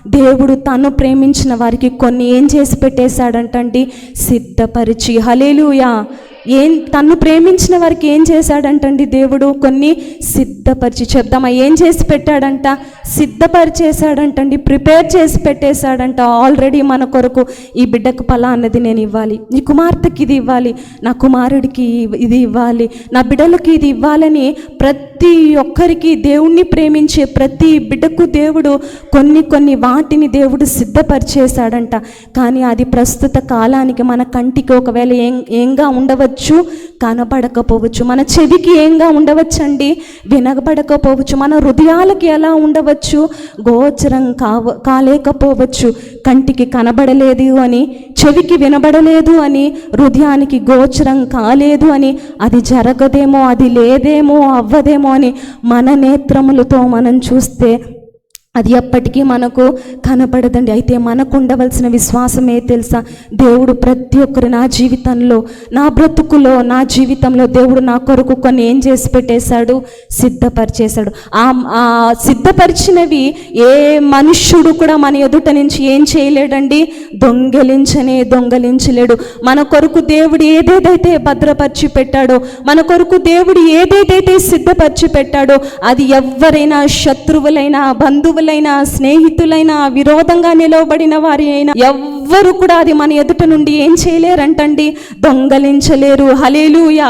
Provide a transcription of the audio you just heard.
దేవుడు తను ప్రేమించిన వారికి కొన్ని ఏం చేసి పెట్టేశాడంటండి, సిద్ధపరిచి. హల్లెలూయా. తన్ను ప్రేమించిన వారికి ఏం చేశాడంటండి దేవుడు, కొన్ని సిద్ధపరిచి. చెప్దామా, ఏం చేసి పెట్టాడంట, సిద్ధపరిచేశాడంటండి, ప్రిపేర్ చేసి పెట్టేశాడంట. ఆల్రెడీ మన కొరకు ఈ బిడ్డకు పలానది నేను ఇవ్వాలి, ఈ కుమార్తెకి ఇది ఇవ్వాలి, నా కుమారుడికి ఇది ఇవ్వాలి, నా బిడ్డలకి ఇది ఇవ్వాలని ప్రతి ఒక్కరికి, దేవుణ్ణి ప్రేమించే ప్రతి బిడ్డకు దేవుడు కొన్ని వాటిని దేవుడు సిద్ధపరిచేశాడంట. కానీ అది ప్రస్తుత కాలానికి మన కంటికి ఒకవేళ ఏంగా ఉండవచ్చు, కనబడకపోవచ్చు. మన చెవికి ఏంగా ఉండవచ్చండి, వినబడకపోవచ్చు. మన హృదయాలకి ఎలా ఉండవచ్చు, గోచరం కాలేకపోవచ్చు. కంటికి కనబడలేదు అని, చెవికి వినబడలేదు అని, హృదయానికి గోచరం కాలేదు అని, అది జరగదేమో, అది లేదేమో, అవ్వదేమో అని మన నేత్రములతో మనం చూస్తే అది ఎప్పటికీ మనకు కనపడదండి. అయితే మనకు ఉండవలసిన విశ్వాసమే తెలుసా, దేవుడు ప్రతి ఒక్కరు నా జీవితంలో, నా బ్రతుకులో, నా జీవితంలో దేవుడు నా కొరకు కొన్ని ఏం చేసి పెట్టేశాడు, సిద్ధపరిచేశాడు. ఆ సిద్ధపరిచినవి ఏ మనుష్యుడు కూడా మన ఎదుట నుంచి ఏం చేయలేడండి, దొంగలించలేడు. మన కొరకు దేవుడు ఏదేదైతే భద్రపరిచి పెట్టాడో, మన కొరకు దేవుడు ఏదేదైతే సిద్ధపరిచి పెట్టాడో, అది ఎవరైనా, శత్రువులైనా, బంధువులైనా, స్నేహితులైనా, విరోధంగా నిలవబడిన వారి అయినా ఎవ్వరు కూడా అది మన ఎదుట నుండి ఏం చేయలేరంటండి, దొంగలించలేరు. హల్లెలూయా.